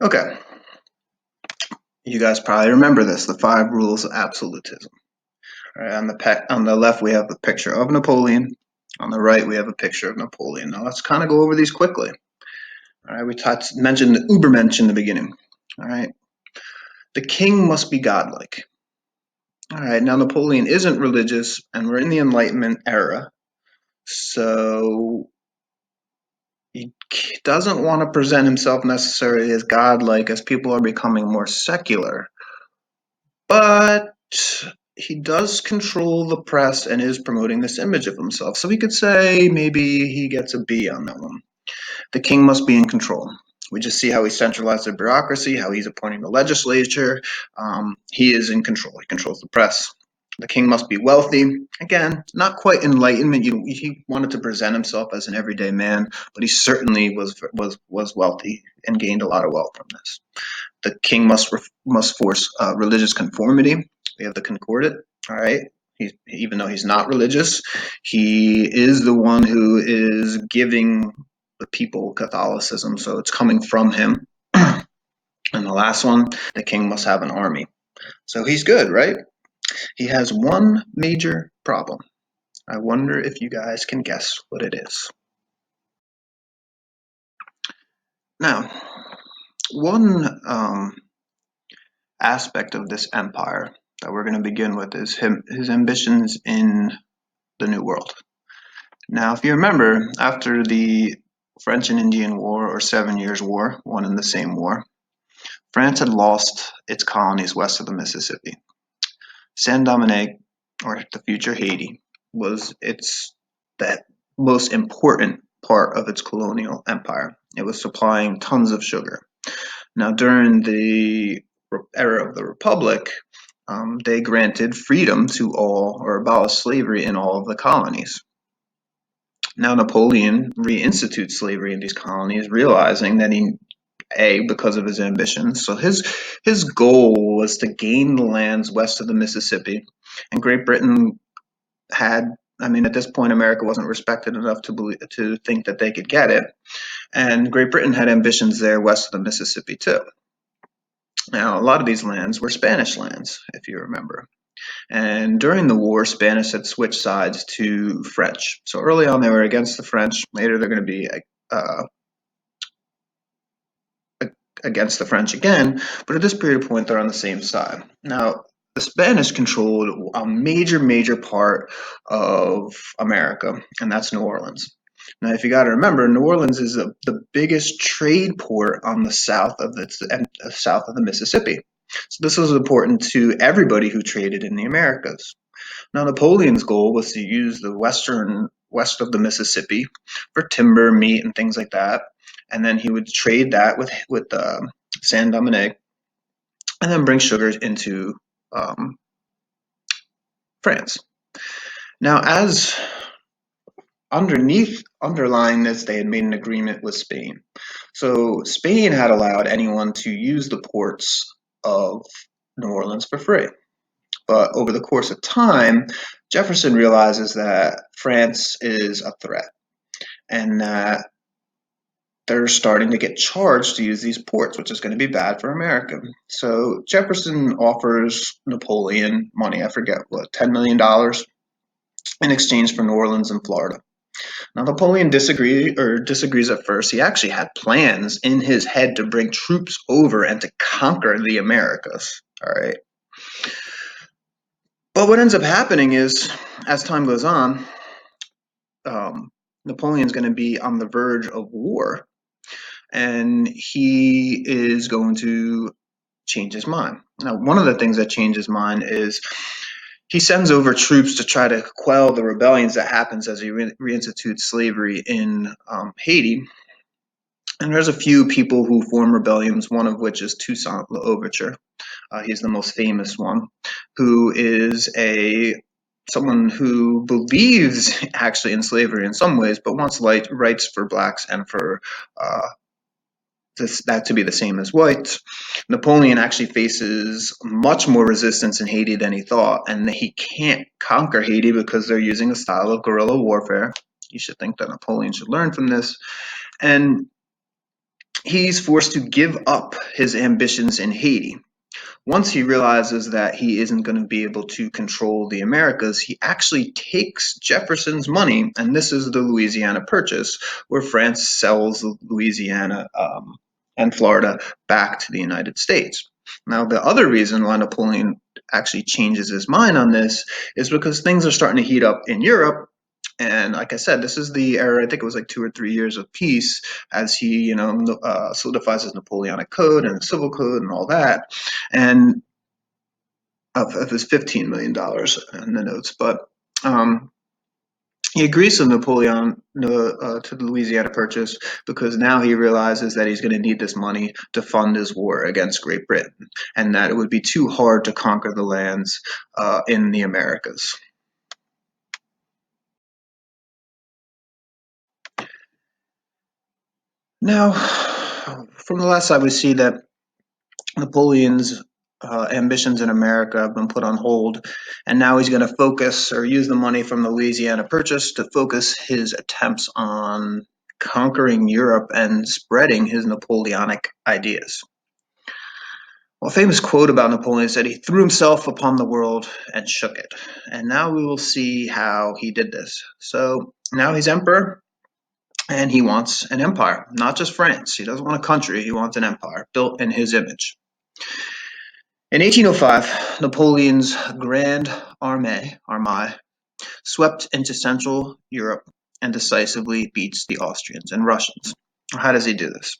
Okay, you guys probably remember this, the five rules of absolutism. All right, on the left, we have a picture of Napoleon. On the right, we have a picture of Napoleon. Now, let's kind of go over these quickly. All right, mentioned the Ubermensch in the beginning. All right, the king must be godlike. All right, now Napoleon isn't religious, and we're in the Enlightenment era, so he doesn't want to present himself necessarily as godlike as people are becoming more secular. But he does control the press and is promoting this image of himself. So we could say maybe he gets a B on that one. The king must be in control. We just see how he centralized the bureaucracy, how he's appointing the legislature. He is in control. He controls the press. The king must be wealthy. Again, not quite enlightenment. He wanted to present himself as an everyday man, but he certainly was wealthy and gained a lot of wealth from this. The king must force religious conformity. We have the Concordat. All right. Even though he's not religious, he is the one who is giving the people Catholicism, so it's coming from him. And the last one, the king must have an army. So he's good, right? He has one major problem. I wonder if you guys can guess what it is. Now, one aspect of this empire that we're going to begin with is his ambitions in the New World. Now, if you remember, after the French and Indian War or 7 Years' War, one and the same war, France had lost its colonies west of the Mississippi. Saint Domingue, or the future Haiti, was that most important part of its colonial empire. It was supplying tons of sugar. Now, during the era of the Republic, they granted freedom to all or abolished slavery in all of the colonies. Now, Napoleon reinstitutes slavery in these colonies, realizing that because of his ambitions. So his goal was to gain the lands west of the Mississippi, and Great Britain had. I mean, at this point, America wasn't respected enough to think that they could get it, and Great Britain had ambitions there west of the Mississippi too. Now, a lot of these lands were Spanish lands, if you remember. And during the war, Spanish had switched sides to French. So early on, they were against the French. Later, they're going to be uh, against the French again. But at this period of point, they're on the same side. Now, the Spanish controlled a major, major part of America, and that's New Orleans. Now, if you got to remember, New Orleans is the biggest trade port on the south of the Mississippi. So this was important to everybody who traded in the Americas. Now, Napoleon's goal was to use the west of the Mississippi for timber, meat, and things like that, and then he would trade that with Saint Domingue, and then bring sugar into um, France. Now, as underlying this, they had made an agreement with Spain. So Spain had allowed anyone to use the ports of New Orleans for free. But over the course of time, Jefferson realizes that France is a threat and that they're starting to get charged to use these ports, which is going to be bad for America. So Jefferson offers Napoleon money, I forget what, $10 million in exchange for New Orleans and Florida. Now Napoleon disagrees at first. He actually had plans in his head to bring troops over and to conquer the Americas. All right. But what ends up happening is, as time goes on, Napoleon's going to be on the verge of war, and he is going to change his mind. Now, one of the things that changed his mind is he sends over troops to try to quell the rebellions that happens as he reinstitutes slavery in Haiti. And there's a few people who form rebellions, one of which is Toussaint L'Ouverture. He's the most famous one, who is someone who believes actually in slavery in some ways, but wants rights for blacks and for that to be the same as whites. Napoleon actually faces much more resistance in Haiti than he thought, and he can't conquer Haiti because they're using a style of guerrilla warfare. You should think that Napoleon should learn from this. And he's forced to give up his ambitions in Haiti. Once he realizes that he isn't going to be able to control the Americas, he actually takes Jefferson's money, and this is the Louisiana Purchase, where France sells Louisiana and Florida back to the United States. Now, the other reason why Napoleon actually changes his mind on this is because things are starting to heat up in Europe. And like I said, this is the era, I think it was like 2 or 3 years of peace as he, solidifies his Napoleonic Code and the Civil Code and all that. And of his $15 million in the notes. But um, he agrees to Napoleon to the Louisiana Purchase because now he realizes that he's going to need this money to fund his war against Great Britain, and that it would be too hard to conquer the lands in the Americas. Now, from the left side, we see that Napoleon's ambitions in America have been put on hold, and now he's going to focus or use the money from the Louisiana Purchase to focus his attempts on conquering Europe and spreading his Napoleonic ideas. Well, a famous quote about Napoleon said he threw himself upon the world and shook it. And now we will see how he did this. So now he's emperor, and he wants an empire, not just France. He doesn't want a country, he wants an empire built in his image. In 1805, Napoleon's Grand Armée swept into Central Europe and decisively beats the Austrians and Russians. How does he do this?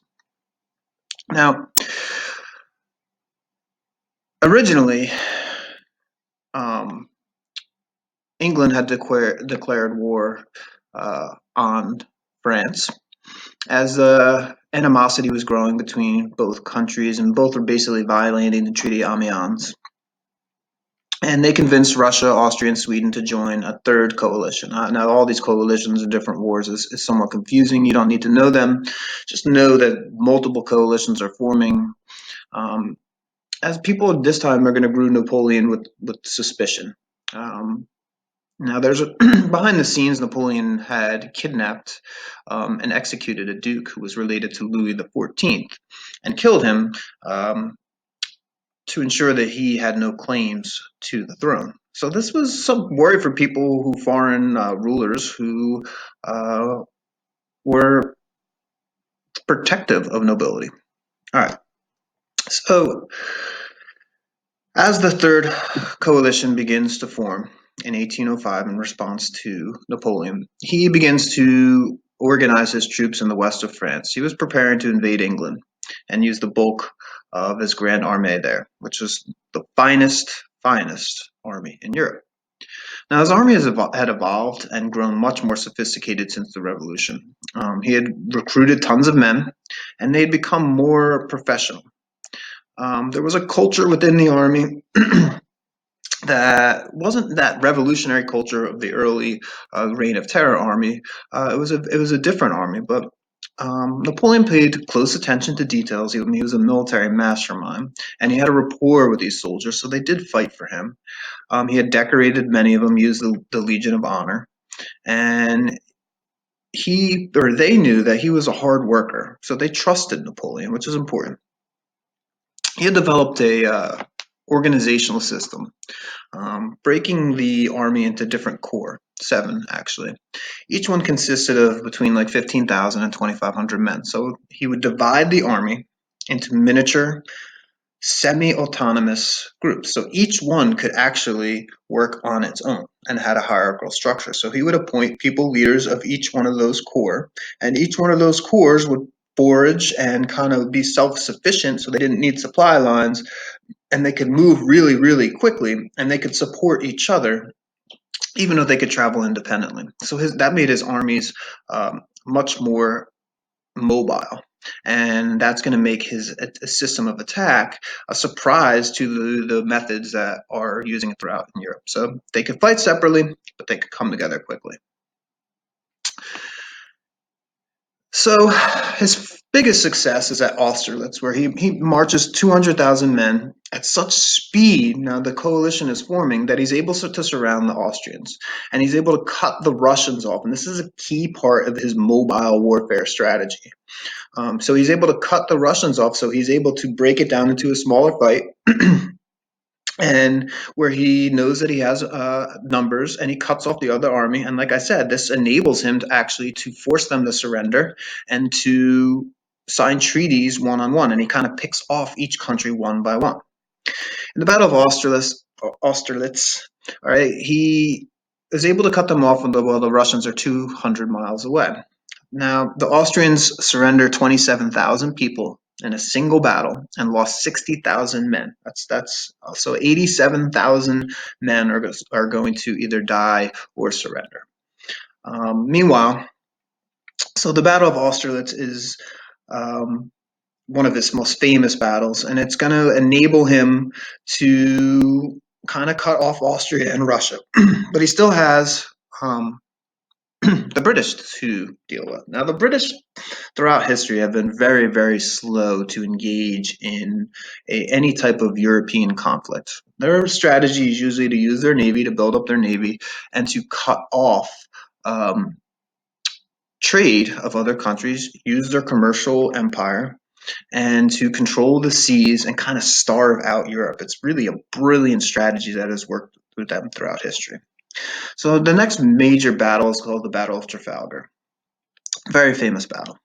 Now, originally, um, England had declared war on France as the animosity was growing between both countries, and both were basically violating the Treaty of Amiens. And they convinced Russia, Austria, and Sweden to join a third coalition. Now, all these coalitions in different wars is somewhat confusing. You don't need to know them. Just know that multiple coalitions are forming. As people at this time are going to view Napoleon with suspicion. Now, there's behind the scenes, Napoleon had kidnapped and executed a duke who was related to Louis XIV and killed him to ensure that he had no claims to the throne. So this was some worry for people who foreign rulers who were protective of nobility. All right. So as the third coalition begins to form in 1805 in response to Napoleon, he begins to organize his troops in the west of France. He was preparing to invade England and use the bulk of his Grand Armée there, which was the finest army in Europe. Now, his army had evolved and grown much more sophisticated since the Revolution. He had recruited tons of men, and they had become more professional. There was a culture within the army that wasn't that revolutionary culture of the early Reign of Terror army. It was a different army, but Napoleon paid close attention to details. He was a military mastermind, and he had a rapport with these soldiers, so they did fight for him. He had decorated many of them, used the Legion of Honor, and they knew that he was a hard worker, so they trusted Napoleon, which is important. He had developed a organizational system, breaking the army into different corps, 7 actually. Each one consisted of between like 15,000 and 2,500 men. So he would divide the army into miniature semi-autonomous groups. So each one could actually work on its own and had a hierarchical structure. So he would appoint people leaders of each one of those corps, and each one of those corps would forage and kind of be self-sufficient, so they didn't need supply lines, and they could move really, really quickly, and they could support each other even though they could travel independently. So that made his armies much more mobile, and that's going to make his a system of attack a surprise to the methods that are using it throughout in Europe. So they could fight separately, but they could come together quickly. So his biggest success is at Austerlitz, where he marches 200,000 men at such speed. Now the coalition is forming that he's able to surround the Austrians, and he's able to cut the Russians off. And this is a key part of his mobile warfare strategy. So he's able to cut the Russians off, so he's able to break it down into a smaller fight. And where he knows that he has numbers, and he cuts off the other army. And like I said, this enables him to actually to force them to surrender and to sign treaties one-on-one, and he kind of picks off each country one by one. In the Battle of Austerlitz, all right, he is able to cut them off while the Russians are 200 miles away. Now, the Austrians surrender 27,000 people in a single battle and lost 60,000 men. That's so 87,000 men are going to either die or surrender. Meanwhile, so the Battle of Austerlitz is one of his most famous battles, and it's going to enable him to kind of cut off Austria and Russia, but he still has the British to deal with. Now, the British throughout history have been very, very slow to engage in any type of European conflict. Their strategy is usually to use their navy, to build up their navy, and to cut off trade of other countries, use their commercial empire, and to control the seas and kind of starve out Europe. It's really a brilliant strategy that has worked with them throughout history. So the next major battle is called the Battle of Trafalgar. Very famous battle.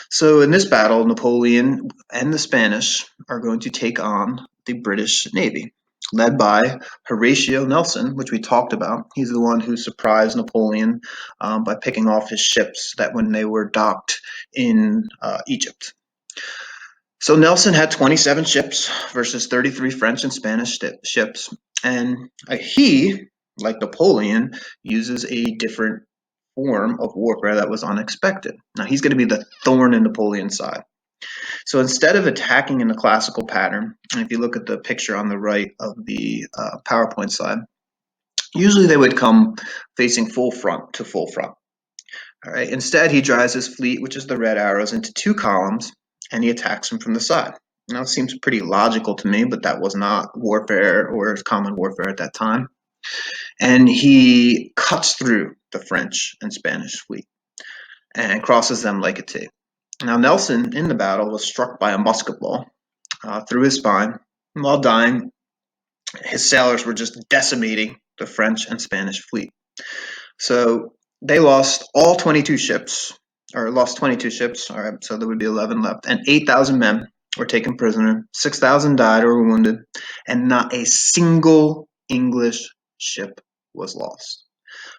So in this battle, Napoleon and the Spanish are going to take on the British Navy, led by Horatio Nelson, which we talked about. He's the one who surprised Napoleon by picking off his ships that when they were docked in Egypt. So Nelson had 27 ships versus 33 French and Spanish ships, and he, like Napoleon, uses a different form of warfare that was unexpected. Now he's going to be the thorn in Napoleon's side. So instead of attacking in the classical pattern, and if you look at the picture on the right of the PowerPoint slide, usually they would come facing full front to full front. All right. Instead, he drives his fleet, which is the red arrows, into two columns, and he attacks them from the side. Now, it seems pretty logical to me, but that was not warfare or common warfare at that time. And he cuts through the French and Spanish fleet and crosses them like a T. Now, Nelson, in the battle, was struck by a musket ball through his spine. And while dying, his sailors were just decimating the French and Spanish fleet. So they lost all 22 ships, or lost 22 ships. All right, so there would be 11 left, and 8,000 men were taken prisoner. 6,000 died or were wounded, and not a single English ship was lost.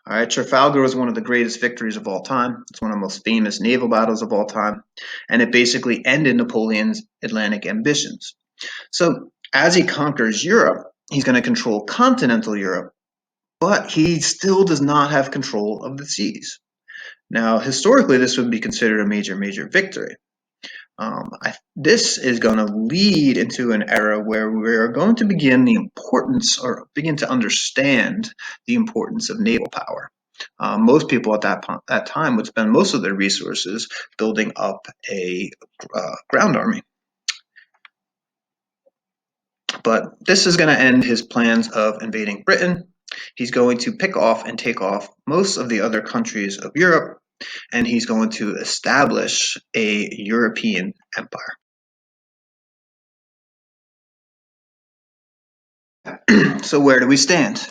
All right, Trafalgar was one of the greatest victories of all time. It's one of the most famous naval battles of all time, and it basically ended Napoleon's Atlantic ambitions. So as he conquers Europe, he's going to control continental Europe, but he still does not have control of the seas. Now, historically, this would be considered a major, major victory. This is going to lead into an era where we're going to begin the importance, or begin to understand the importance of naval power. Most people at that time would spend most of their resources building up a ground army. But this is going to end his plans of invading Britain. He's going to pick off and take off most of the other countries of Europe, and he's going to establish a European empire. So where do we stand?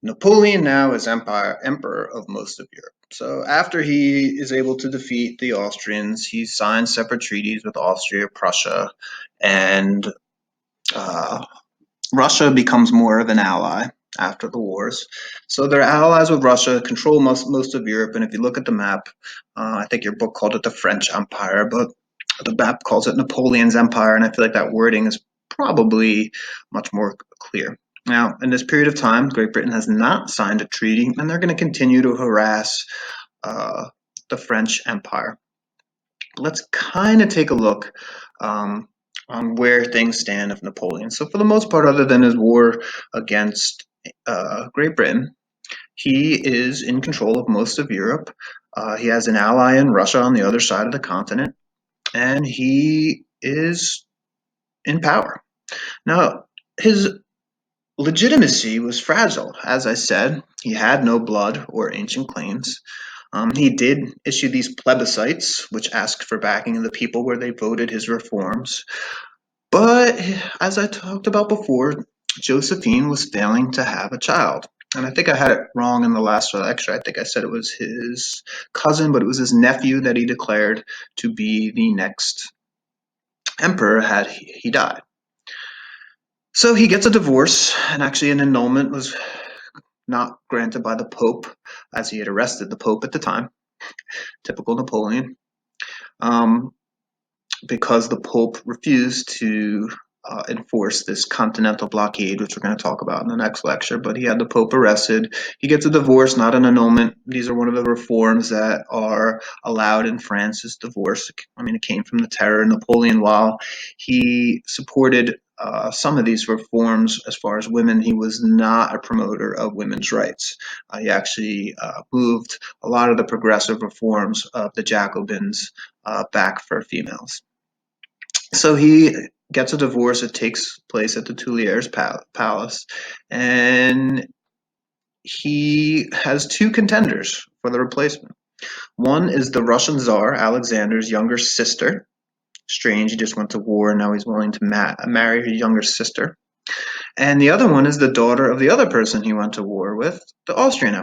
Napoleon now is emperor of most of Europe. So after he is able to defeat the Austrians, he signs separate treaties with Austria, Prussia, and Russia becomes more of an ally after the wars. So they're allies with Russia, control most of Europe. And if you look at the map, I think your book called it the French Empire, but the map calls it Napoleon's Empire. And I feel like that wording is probably much more clear. Now, in this period of time, Great Britain has not signed a treaty, and they're going to continue to harass the French Empire. Let's kind of take a look on where things stand of Napoleon. So for the most part, other than his war against Great Britain, he is in control of most of Europe. He has an ally in Russia on the other side of the continent, and he is in power. Now, his legitimacy was fragile. As I said, he had no blood or ancient claims. He did issue these plebiscites, which asked for backing of the people where they voted his reforms. But as I talked about before, Josephine was failing to have a child. And I think I had it wrong in the last lecture. I think I said it was his cousin, but it was his nephew that he declared to be the next emperor had he died. So he gets a divorce, and actually an annulment was not granted by the Pope, as he had arrested the Pope at the time. Typical Napoleon. Um, because the Pope refused to enforce this continental blockade, which we're going to talk about in the next lecture. But he had the Pope arrested. He gets a divorce, not an annulment. These are one of the reforms that are allowed in France is divorce. I mean, it came from the Terror. Napoleon, while he supported some of these reforms as far as women, he was not a promoter of women's rights. He actually moved a lot of the progressive reforms of the Jacobins back for females. So he gets a divorce. It takes place at the Tuileries Palace, and he has two contenders for the replacement. One is the Russian Tsar, Alexander's younger sister. Strange, he just went to war, and now he's willing to marry his younger sister. And the other one is the daughter of the other person he went to war with, the Austrian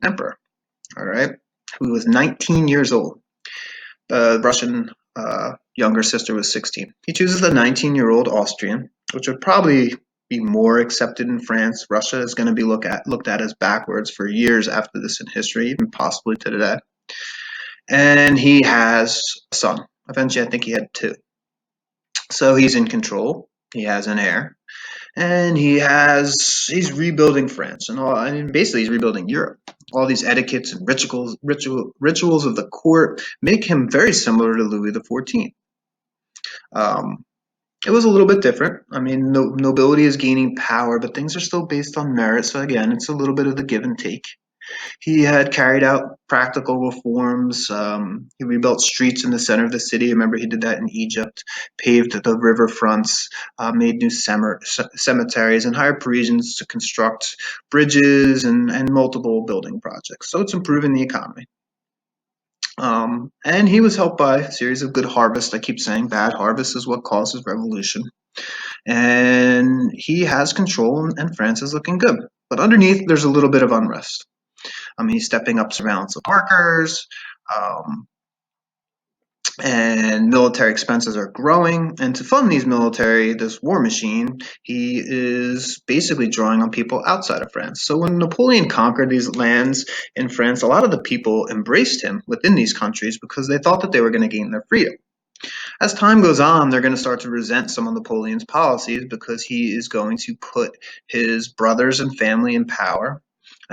emperor, all right, who was 19 years old. The Russian younger sister was 16. He chooses the 19-year-old Austrian, which would probably be more accepted in France. Russia is going to be looked at as backwards for years after this in history, even possibly to today. And he has a son. Eventually, I think he had two. So he's in control. He has an heir, and he's rebuilding France, and basically he's rebuilding Europe. All these etiquettes and rituals of the court make him very similar to Louis XIV. Um, it was a little bit different. I mean, nobility is gaining power, but things are still based on merit. So again, it's a little bit of the give and take. He had carried out practical reforms. He rebuilt streets in the center of the city. Remember, he did that in Egypt, paved the riverfronts, made new cemeteries, and hired Parisians to construct bridges and multiple building projects. So it's improving the economy. And he was helped by a series of good harvests. I keep saying bad harvest is what causes revolution. And he has control, and France is looking good. But underneath, there's a little bit of unrest. He's stepping up surveillance of workers, um, and military expenses are growing. And to fund this war machine, he is basically drawing on people outside of France. So when Napoleon conquered these lands in France, a lot of the people embraced him within these countries because they thought that they were going to gain their freedom. As time goes on, they're going to start to resent some of Napoleon's policies because he is going to put his brothers and family in power.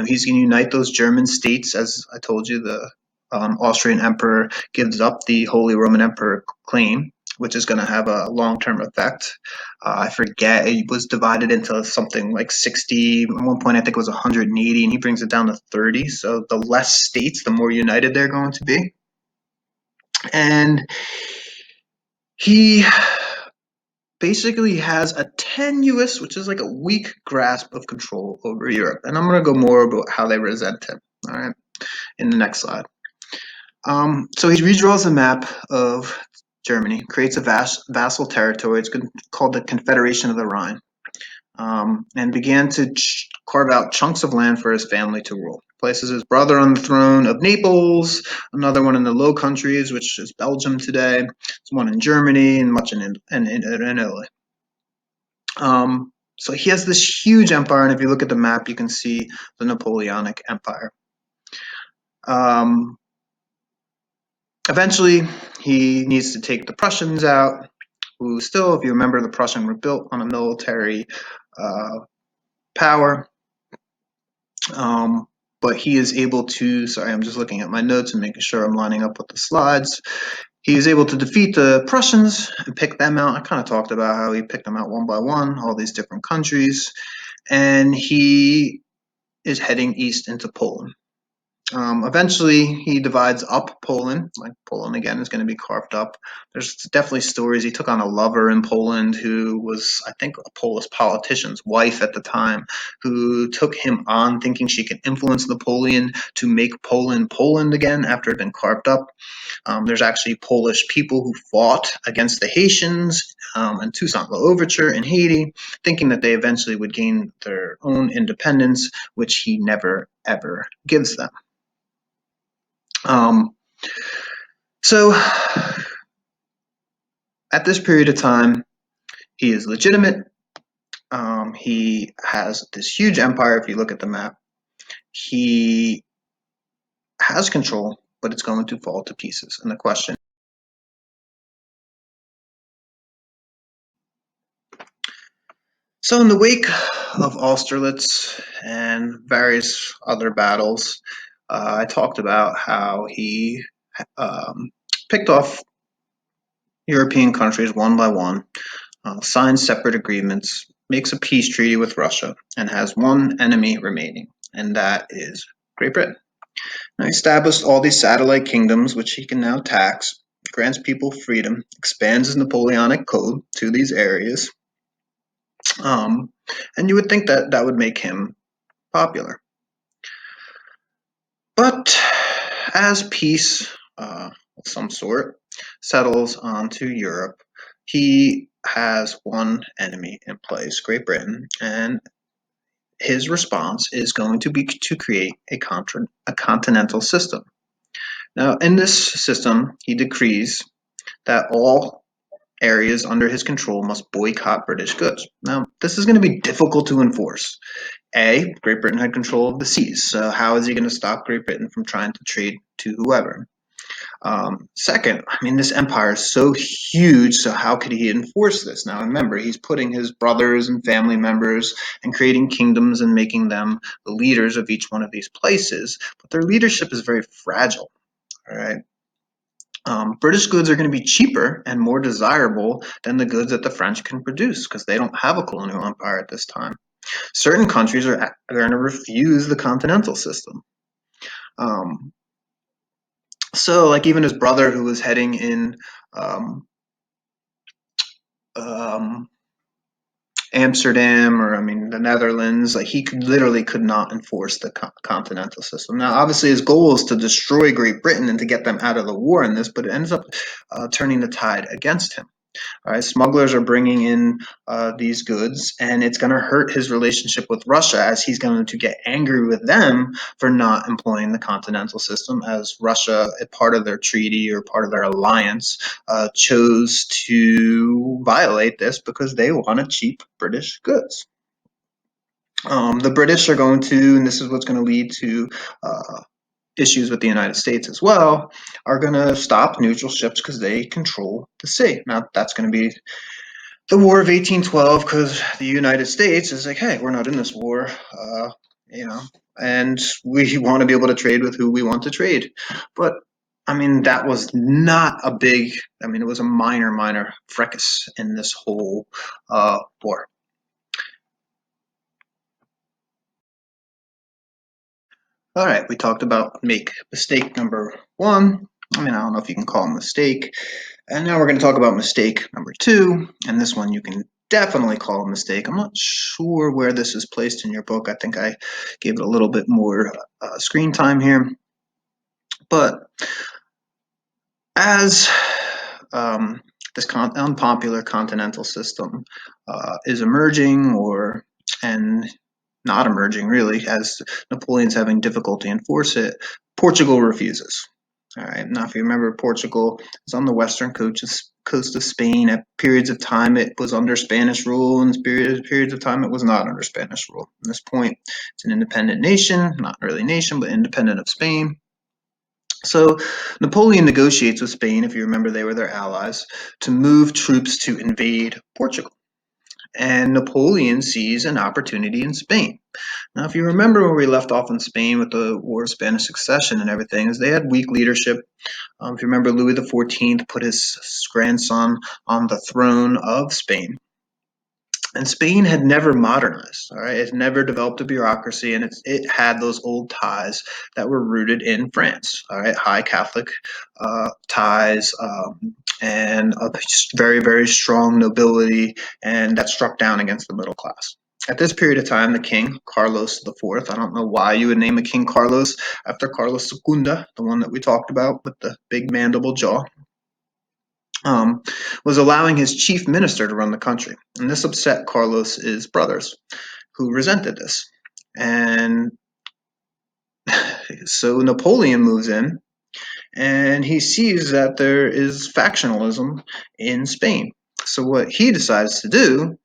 He's going to unite those German states. As I told you, the Austrian emperor gives up the Holy Roman Emperor claim, which is going to have a long-term effect. I forget, it was divided into something like 60. At one point, I think it was 180, and he brings it down to 30. So the less states, the more united they're going to be. And he basically has a tenuous, which is like a weak grasp of control over Europe. And I'm going to go more about how they resent him, all right, in the next slide. So he redraws a map of Germany, creates a vassal territory. It's called the Confederation of the Rhine, and began to carve out chunks of land for his family to rule. Places his brother on the throne of Naples, another one in the Low Countries, which is Belgium today. There's one in Germany and much in Italy. So he has this huge empire, and if you look at the map, you can see the Napoleonic Empire. Eventually, he needs to take the Prussians out, who still, if you remember, the Prussians were built on a military power. But he is able to, sorry, I'm just looking at my notes and making sure I'm lining up with the slides. He was able to defeat the Prussians and pick them out. I kind of talked about how he picked them out one by one, all these different countries. And he is heading east into Poland. Eventually, he divides up Poland. Like Poland again is going to be carved up. There's definitely stories. He took on a lover in Poland who was, I think, a Polish politician's wife at the time, who took him on thinking she could influence Napoleon to make Poland Poland again after it had been carved up. There's actually Polish people who fought against the Haitians and Toussaint L'Ouverture in Haiti, thinking that they eventually would gain their own independence, which he never ever gives them. Um, so at this period of time, he is legitimate. He has this huge empire. If you look at the map, he has control, but it's going to fall to pieces. And the question. So in the wake of Austerlitz and various other battles, I talked about how he picked off European countries one by one, signs separate agreements, makes a peace treaty with Russia, and has one enemy remaining, and that is Great Britain. Now, he established all these satellite kingdoms, which he can now tax, grants people freedom, expands his Napoleonic code to these areas, and you would think that that would make him popular. But as peace of some sort settles onto Europe, he has one enemy in place, Great Britain, and his response is going to be to create a continental system. Now, in this system, he decrees that all areas under his control must boycott British goods. Now, this is going to be difficult to enforce. A, Great Britain had control of the seas, so how is he going to stop Great Britain from trying to trade to whoever? Second, I mean, this empire is so huge, so how could he enforce this? Now, remember, he's putting his brothers and family members and creating kingdoms and making them the leaders of each one of these places, but their leadership is very fragile, all right? British goods are going to be cheaper and more desirable than the goods that the French can produce because they don't have a colonial empire at this time. Certain countries are going to refuse the continental system. So, like even his brother, who was heading in um, um, Amsterdam or I mean the Netherlands, like he literally could not enforce the continental system. Now, obviously, his goal is to destroy Great Britain and to get them out of the war in this, but it ends up turning the tide against him. All right, smugglers are bringing in these goods, and it's going to hurt his relationship with Russia as he's going to get angry with them for not employing the continental system, as Russia, a part of their treaty or part of their alliance, chose to violate this because they wanted cheap British goods. The British are going to, and this is what's going to lead to issues with the United States as well, are going to stop neutral ships because they control the sea. Now, that's going to be the War of 1812 because the United States is like, hey, we're not in this war, you know, and we want to be able to trade with who we want to trade. But I mean, that was not a big, I mean, it was a minor fracas in this whole war. All right, we talked about mistake number one. I mean, I don't know if you can call it a mistake. And now we're going to talk about mistake number two. And this one you can definitely call a mistake. I'm not sure where this is placed in your book. I think I gave it a little bit more screen time here. But as this unpopular continental system is emerging and not emerging really, as Napoleon's having difficulty enforce it, Portugal refuses. All right. Now, if you remember, Portugal is on the western coast of Spain. At periods of time, it was under Spanish rule, and periods of time, it was not under Spanish rule. At this point, it's an independent nation, not really nation, but independent of Spain. So Napoleon negotiates with Spain, if you remember, they were their allies, to move troops to invade Portugal. And Napoleon sees an opportunity in Spain. Now, if you remember where we left off in Spain with the War of Spanish Succession and everything, is they had weak leadership. If you remember, Louis XIV put his grandson on the throne of Spain. And Spain had never modernized, all right? It never developed a bureaucracy, and it had those old ties that were rooted in France, all right? High Catholic ties, and a very, very strong nobility, and that struck down against the middle class. At this period of time, the king, Carlos the Fourth, I don't know why you would name a king Carlos after Carlos Secunda, the one that we talked about with the big mandible jaw, was allowing his chief minister to run the country. And this upset Carlos's brothers, who resented this. And so Napoleon moves in, and he sees that there is factionalism in Spain. So what he decides to do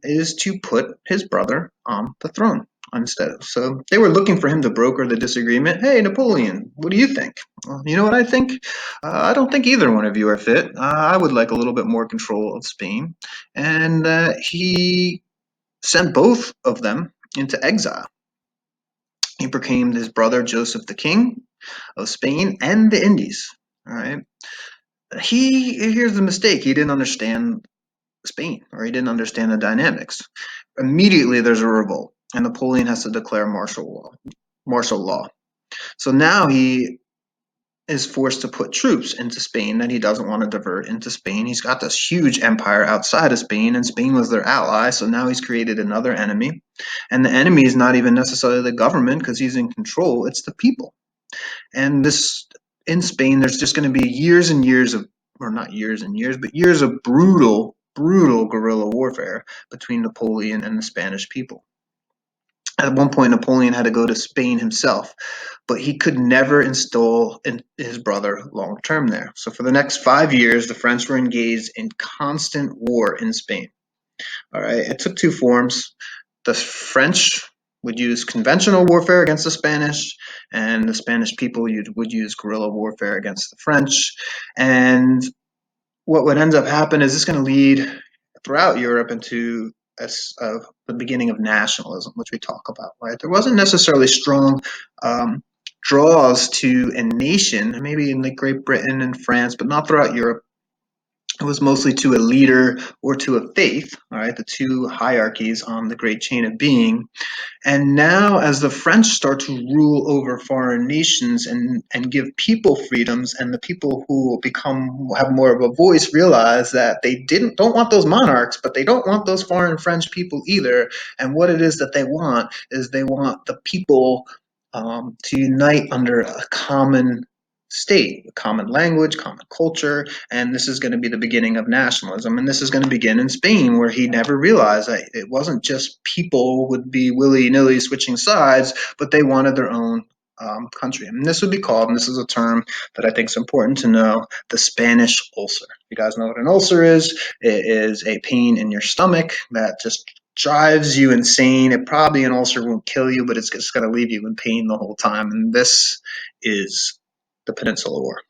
is to put his brother on the throne instead. So they were looking for him to broker the disagreement. Hey, Napoleon, what do you think? Well, you know what I think? I don't think either one of you are fit. I would like a little bit more control of Spain. And he sent both of them into exile. He proclaimed his brother Joseph the king of Spain and the Indies. All right. Here's the mistake. He didn't understand Spain, or he didn't understand the dynamics. Immediately, there's a revolt, and Napoleon has to declare martial law. Martial law. So now he is forced to put troops into Spain that he doesn't want to divert into Spain. He's got this huge empire outside of Spain, and Spain was their ally. So now he's created another enemy, and the enemy is not even necessarily the government because he's in control. It's the people. And this in Spain, there's just going to be years and years of, or not years and years, but years of brutal guerrilla warfare between Napoleon and the Spanish people. At one point, Napoleon had to go to Spain himself, but he could never install his brother long term there. So for the next 5 years, the French were engaged in constant war in Spain. All right, it took two forms. The French would use conventional warfare against the Spanish, and the Spanish people would use guerrilla warfare against the French. And what would end up happening is this going to lead throughout Europe into the beginning of nationalism, which we talk about. Right, there wasn't necessarily strong draws to a nation, maybe in like Great Britain and France, but not throughout Europe. It was mostly to a leader or to a faith, all right, the two hierarchies on the great chain of being. And now, as the French start to rule over foreign nations and give people freedoms, and the people who have more of a voice realize that they don't want those monarchs, but they don't want those foreign French people either. And what it is that they want is they want the people to unite under a common state, a common language, common culture, and this is going to be the beginning of nationalism. And this is going to begin in Spain, where he never realized that it wasn't just people would be willy-nilly switching sides, but they wanted their own country. And this would be called, and this is a term that I think is important to know, the Spanish ulcer. You guys know what an ulcer is? It is a pain in your stomach that just drives you insane. It probably, an ulcer won't kill you, but it's just going to leave you in pain the whole time. And this is the Peninsula War.